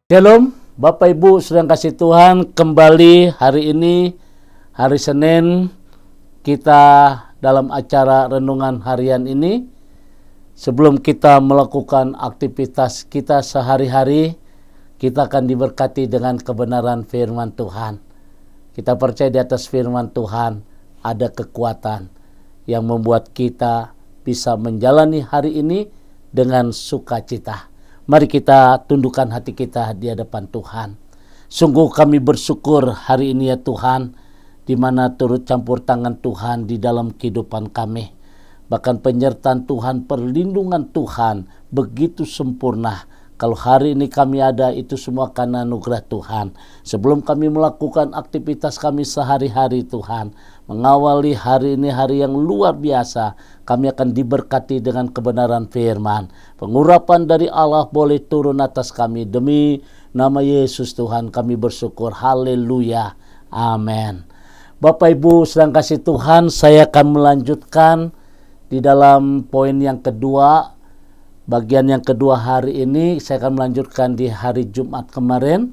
Shalom, Bapak Ibu sedang kasih Tuhan, kembali hari ini, hari Senin, kita dalam acara renungan harian ini. Sebelum kita melakukan aktivitas kita sehari-hari, kita akan diberkati dengan kebenaran firman Tuhan. Kita percaya di atas firman Tuhan ada kekuatan yang membuat kita bisa menjalani hari ini dengan sukacita. Mari kita tundukkan hati kita di hadapan Tuhan. Sungguh kami bersyukur hari ini ya Tuhan, di mana turut campur tangan Tuhan di dalam kehidupan kami. Bahkan penyertaan Tuhan, perlindungan Tuhan begitu sempurna. Kalau hari ini kami ada, itu semua karena anugerah Tuhan. Sebelum kami melakukan aktivitas kami sehari-hari Tuhan, mengawali hari ini hari yang luar biasa, kami akan diberkati dengan kebenaran firman. Pengurapan dari Allah boleh turun atas kami. Demi nama Yesus Tuhan kami bersyukur. Haleluya. Amin. Bapak Ibu sedang kasih Tuhan, saya akan melanjutkan di dalam poin yang kedua. Bagian yang kedua hari ini saya akan melanjutkan di hari Jumat kemarin.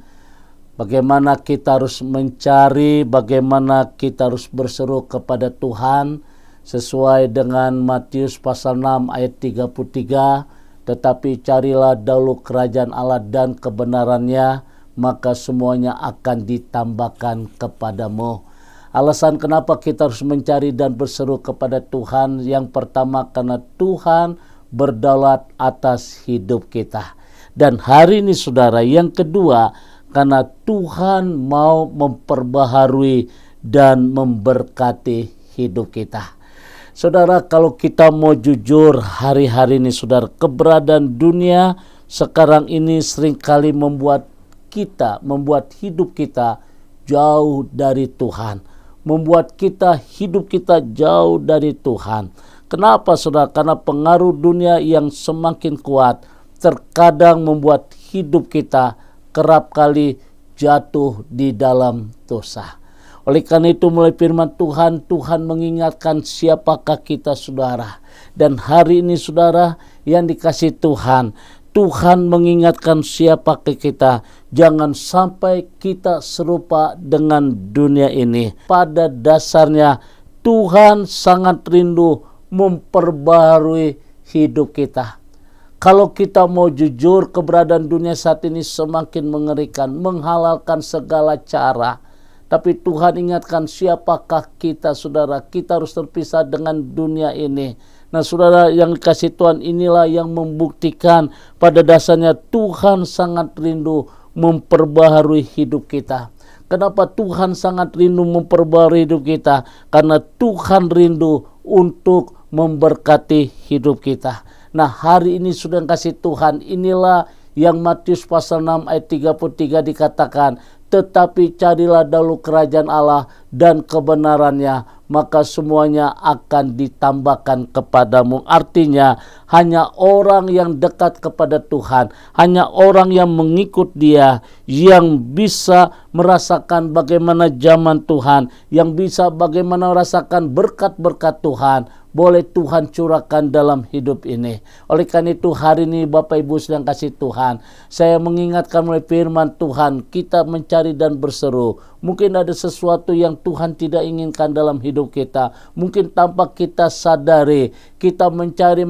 Bagaimana kita harus mencari, bagaimana kita harus berseru kepada Tuhan sesuai dengan Matius pasal 6 ayat 33. Tetapi carilah dahulu kerajaan Allah dan kebenarannya, maka semuanya akan ditambahkan kepadamu. Alasan kenapa kita harus mencari dan berseru kepada Tuhan, yang pertama karena Tuhan berdaulat atas hidup kita. Dan hari ini saudara, yang kedua karena Tuhan mau memperbaharui dan memberkati hidup kita. Saudara, kalau kita mau jujur hari-hari ini saudara, keberadaan dunia sekarang ini seringkali membuat hidup kita jauh dari Tuhan. Membuat hidup kita jauh dari Tuhan. Kenapa saudara? Karena pengaruh dunia yang semakin kuat terkadang membuat hidup kita kerap kali jatuh di dalam dosa. Oleh karena itu melalui firman Tuhan, Tuhan mengingatkan siapakah kita saudara. Dan hari ini saudara yang dikasih Tuhan, Tuhan mengingatkan siapakah kita. Jangan sampai kita serupa dengan dunia ini. Pada dasarnya Tuhan sangat rindu memperbaharui hidup kita. Kalau kita mau jujur, keberadaan dunia saat ini semakin mengerikan, menghalalkan segala cara. Tapi Tuhan ingatkan siapakah kita saudara. Kita harus terpisah dengan dunia ini. Nah saudara yang dikasih Tuhan, inilah yang membuktikan pada dasarnya Tuhan sangat rindu memperbaharui hidup kita. Kenapa Tuhan sangat rindu memperbaharui hidup kita? Karena Tuhan rindu untuk memberkati hidup kita. Nah hari ini sudah kasih Tuhan, inilah yang Matius pasal 6 ayat 33 dikatakan, tetapi carilah dahulu kerajaan Allah dan kebenarannya, maka semuanya akan ditambahkan kepadamu. Artinya hanya orang yang dekat kepada Tuhan, hanya orang yang mengikut Dia yang bisa merasakan bagaimana zaman Tuhan, yang bisa bagaimana merasakan berkat-berkat Tuhan, boleh Tuhan curahkan dalam hidup ini. Oleh karena itu hari ini Bapak Ibu sedang kasih Tuhan, saya mengingatkan melalui firman Tuhan, kita mencari dan berseru. Mungkin ada sesuatu yang Tuhan tidak inginkan dalam hidup kita. Mungkin tanpa kita sadari, kita mencari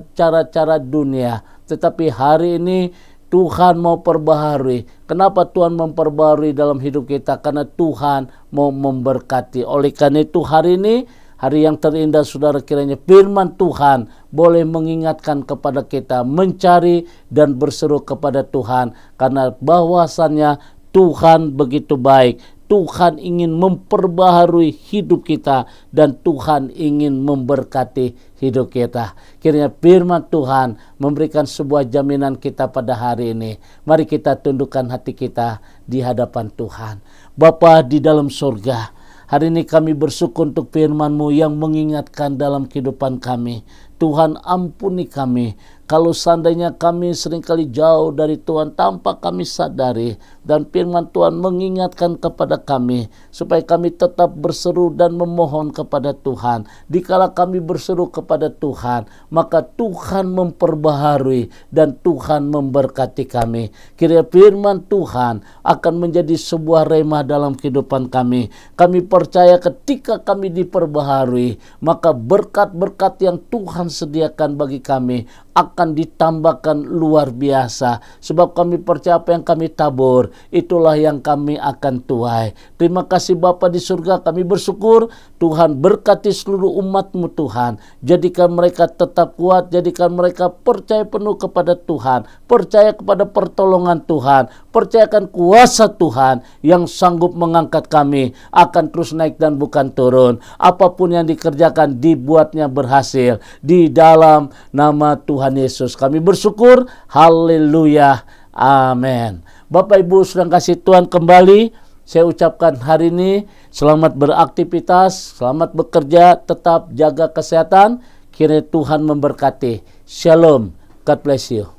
cara-cara dunia. Tetapi hari ini Tuhan mau perbaharui. Kenapa Tuhan memperbaharui dalam hidup kita? Karena Tuhan mau memberkati. Oleh karena itu hari ini, hari yang terindah saudara, kiranya firman Tuhan boleh mengingatkan kepada kita mencari dan berseru kepada Tuhan. Karena bahwasannya Tuhan begitu baik. Tuhan ingin memperbaharui hidup kita dan Tuhan ingin memberkati hidup kita. Kiranya firman Tuhan memberikan sebuah jaminan kita pada hari ini. Mari kita tundukkan hati kita di hadapan Tuhan. Bapa di dalam surga, hari ini kami bersyukur untuk firman-Mu yang mengingatkan dalam kehidupan kami. Tuhan ampuni kami, Kalau seandainya kami seringkali jauh dari Tuhan tanpa kami sadari, dan firman Tuhan mengingatkan kepada kami supaya kami tetap berseru dan memohon kepada Tuhan. Dikala kami berseru kepada Tuhan, maka Tuhan memperbaharui dan Tuhan memberkati kami. Kiranya firman Tuhan akan menjadi sebuah remah dalam kehidupan kami. Kami percaya ketika kami diperbaharui, maka berkat-berkat yang Tuhan sediakan bagi kami akan ditambahkan luar biasa. Sebab kami percaya apa yang kami tabur, itulah yang kami akan tuai. Terima kasih Bapa di surga, kami bersyukur Tuhan berkati seluruh umat-Mu Tuhan. Jadikan mereka tetap kuat, jadikan mereka percaya penuh kepada Tuhan, percaya kepada pertolongan Tuhan, percayakan kuasa Tuhan yang sanggup mengangkat kami akan terus naik dan bukan turun. Apapun yang dikerjakan dibuatnya berhasil di dalam nama Tuhan Yesus. Kami bersyukur. Haleluya. Amin. Bapak Ibu sedang kasih Tuhan, kembali saya ucapkan hari ini selamat beraktivitas, selamat bekerja, tetap jaga kesehatan. Kiranya Tuhan memberkati. Shalom. God bless you.